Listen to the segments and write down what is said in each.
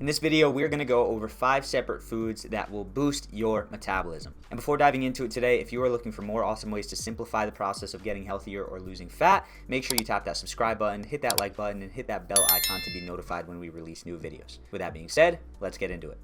In this video, we're going to go over 5 separate foods that will boost your metabolism. And before diving into it today, if you are looking for more awesome ways to simplify the process of getting healthier or losing fat, make sure you tap that subscribe button, hit that like button, and hit that bell icon to be notified when we release new videos. With that being said, let's get into it.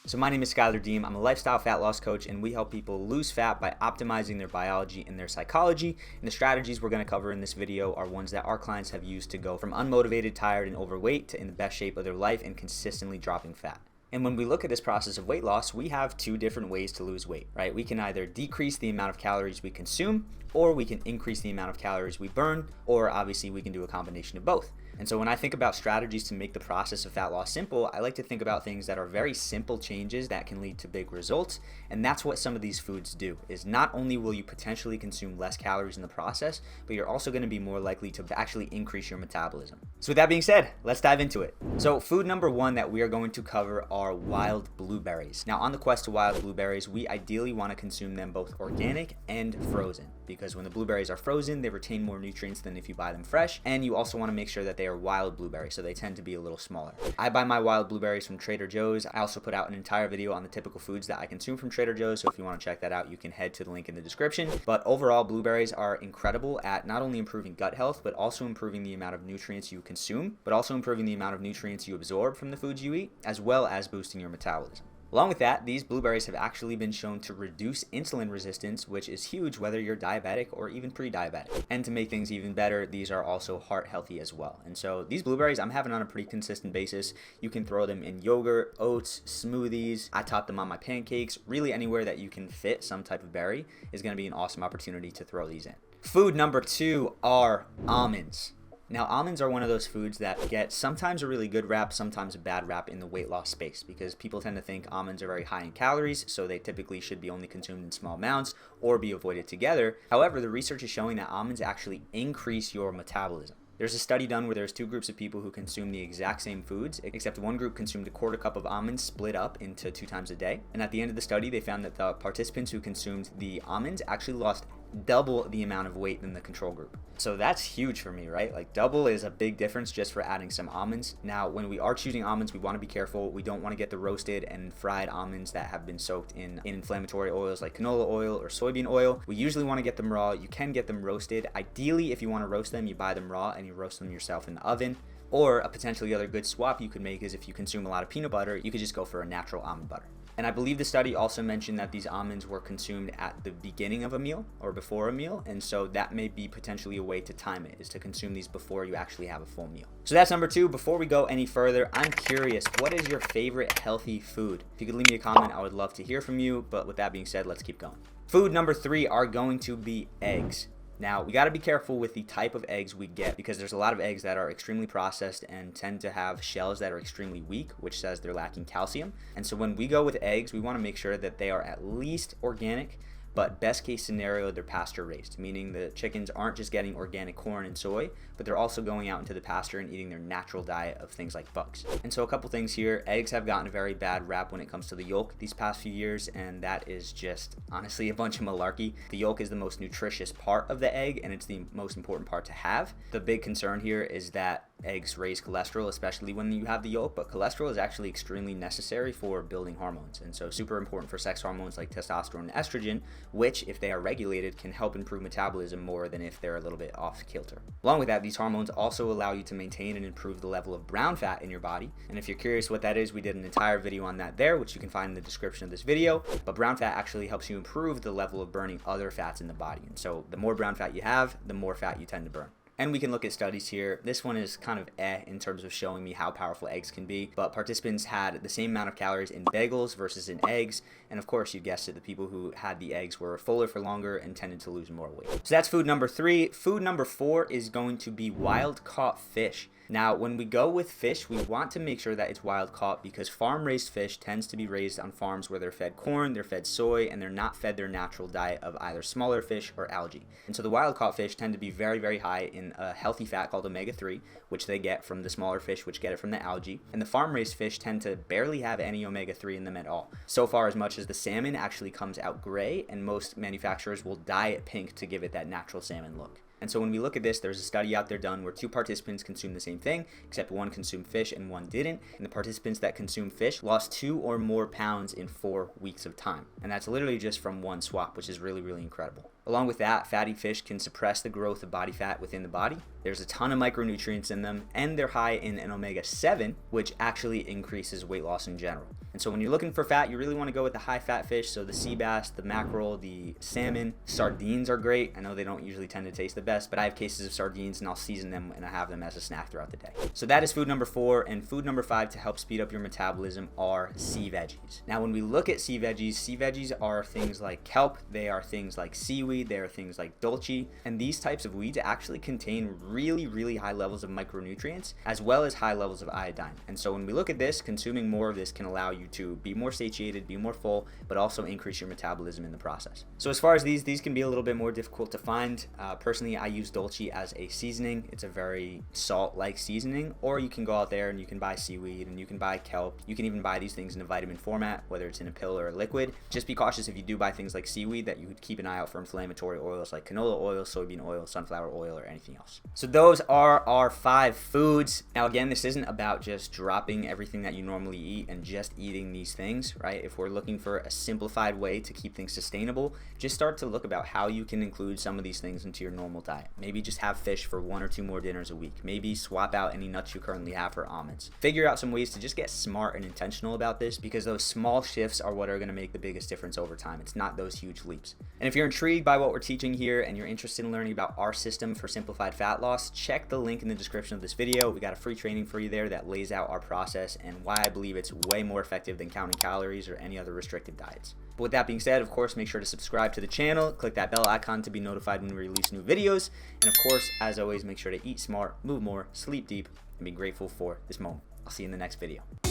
So my name is Schuyler Diehm. I'm a lifestyle fat loss coach, and we help people lose fat by optimizing their biology and their psychology. And the strategies we're going to cover in this video are ones that our clients have used to go from unmotivated, tired, and overweight to in the best shape of their life and consistently dropping fat. And when we look at this process of weight loss, we have 2 different ways to lose weight, right? We can either decrease the amount of calories we consume, or we can increase the amount of calories we burn, or obviously we can do a combination of both. And so when I think about strategies to make the process of fat loss simple, I like to think about things that are very simple changes that can lead to big results. And that's what some of these foods do, is not only will you potentially consume less calories in the process, but you're also going to be more likely to actually increase your metabolism. So with that being said, let's dive into it. So food number 1 that we are going to cover are wild blueberries. Now on the quest to wild blueberries, we ideally want to consume them both organic and frozen, because when the blueberries are frozen, they retain more nutrients than if you buy them fresh. And you also want to make sure that they are wild blueberries, so they tend to be a little smaller. I buy my wild blueberries from Trader Joe's. I also put out an entire video on the typical foods that I consume from Trader Joe's, so if you want to check that out, you can head to the link in the description. But overall, blueberries are incredible at not only improving gut health, but also improving the amount of nutrients you consume, but also improving the amount of nutrients you absorb from the foods you eat, as well as boosting your metabolism. Along with that, these blueberries have actually been shown to reduce insulin resistance, which is huge whether you're diabetic or even pre-diabetic. And to make things even better, these are also heart healthy as well. And so these blueberries I'm having on a pretty consistent basis. You can throw them in yogurt, oats, smoothies. I top them on my pancakes. Really anywhere that you can fit some type of berry is going to be an awesome opportunity to throw these in. Food number 2 are almonds. Now, almonds are one of those foods that get sometimes a really good rap, sometimes a bad rap in the weight loss space, because people tend to think almonds are very high in calories, so they typically should be only consumed in small amounts or be avoided together. However, the research is showing that almonds actually increase your metabolism. There's a study done where there's 2 groups of people who consume the exact same foods, except one group consumed a quarter cup of almonds split up into 2 times a day. And at the end of the study, they found that the participants who consumed the almonds actually lost double the amount of weight than the control group. So that's huge for me, right? Like double is a big difference just for adding some almonds. Now, when we are choosing almonds, we want to be careful. We don't want to get the roasted and fried almonds that have been soaked in inflammatory oils like canola oil or soybean oil. We usually want to get them raw. You can get them roasted. Ideally, if you want to roast them, you buy them raw and you roast them yourself in the oven. Or a potentially other good swap you could make is if you consume a lot of peanut butter, you could just go for a natural almond butter. And I believe the study also mentioned that these almonds were consumed at the beginning of a meal or before a meal. And so that may be potentially a way to time it, is to consume these before you actually have a full meal. So that's number 2. Before we go any further, I'm curious, what is your favorite healthy food? If you could leave me a comment, I would love to hear from you. But with that being said, let's keep going. Food number 3 are going to be eggs. Now, we got to be careful with the type of eggs we get, because there's a lot of eggs that are extremely processed and tend to have shells that are extremely weak, which says they're lacking calcium. And so when we go with eggs, we want to make sure that they are at least organic, but best case scenario, they're pasture raised, meaning the chickens aren't just getting organic corn and soy, but they're also going out into the pasture and eating their natural diet of things like bugs. And so a couple things here. Eggs have gotten a very bad rap when it comes to the yolk these past few years, and that is just honestly a bunch of malarkey. The yolk is the most nutritious part of the egg, and it's the most important part to have. The big concern here is that eggs raise cholesterol, especially when you have the yolk, but cholesterol is actually extremely necessary for building hormones, and so super important for sex hormones like testosterone and estrogen, which, if they are regulated, can help improve metabolism more than if they're a little bit off kilter. Along with that, these hormones also allow you to maintain and improve the level of brown fat in your body, and if you're curious what that is, we did an entire video on that there, which you can find in the description of this video. But brown fat actually helps you improve the level of burning other fats in the body, and so the more brown fat you have, the more fat you tend to burn. And we can look at studies here. This one is kind of in terms of showing me how powerful eggs can be. But participants had the same amount of calories in bagels versus in eggs. And of course, you guessed it, the people who had the eggs were fuller for longer and tended to lose more weight. So that's food number 3. Food number 4 is going to be wild caught fish. Now, when we go with fish, we want to make sure that it's wild caught, because farm-raised fish tends to be raised on farms where they're fed corn, they're fed soy, and they're not fed their natural diet of either smaller fish or algae. And so the wild caught fish tend to be very, very high in a healthy fat called omega-3, which they get from the smaller fish, which get it from the algae. And the farm-raised fish tend to barely have any omega-3 in them at all. So far, as much as the salmon actually comes out gray, and most manufacturers will dye it pink to give it that natural salmon look. And so when we look at this, there's a study out there done where 2 participants consumed the same thing, except one consumed fish and one didn't. And the participants that consumed fish lost 2 or more pounds in 4 weeks of time. And that's literally just from one swap, which is really, really incredible. Along with that, fatty fish can suppress the growth of body fat within the body. There's a ton of micronutrients in them, and they're high in an omega-7, which actually increases weight loss in general. And so when you're looking for fat, you really want to go with the high-fat fish, so the sea bass, the mackerel, the salmon. Sardines are great. I know they don't usually tend to taste the best, but I have cases of sardines, and I'll season them, and I have them as a snack throughout the day. So that is food number 4, and food number 5 to help speed up your metabolism are sea veggies. Now, when we look at sea veggies are things like kelp, they are things like seaweed, they are things like dulce, and these types of weeds actually contain really, really high levels of micronutrients, as well as high levels of iodine. And so when we look at this, consuming more of this can allow you to be more satiated, be more full, but also increase your metabolism in the process. So as far as these can be a little bit more difficult to find. Personally, I use dulce as a seasoning. It's a very salt-like seasoning, or you can go out there and you can buy seaweed and you can buy kelp. You can even buy these things in a vitamin format, whether it's in a pill or a liquid. Just be cautious if you do buy things like seaweed that you would keep an eye out for inflammatory oils like canola oil, soybean oil, sunflower oil, or anything else. So those are our 5 foods. Now again, this isn't about just dropping everything that you normally eat and just eating these things, right? If we're looking for a simplified way to keep things sustainable, just start to look about how you can include some of these things into your normal diet. Maybe just have fish for 1 or 2 more dinners a week. Maybe swap out any nuts you currently have for almonds. Figure out some ways to just get smart and intentional about this, because those small shifts are what are going to make the biggest difference over time. It's not those huge leaps. And if you're intrigued by what we're teaching here and you're interested in learning about our system for simplified fat loss, check the link in the description of this video. We got a free training for you there that lays out our process and why I believe it's way more effective than counting calories or any other restrictive diets. But with that being said, of course, make sure to subscribe to the channel, click that bell icon to be notified when we release new videos, and of course, as always, make sure to eat smart, move more, sleep deep, and be grateful for this moment. I'll see you in the next video.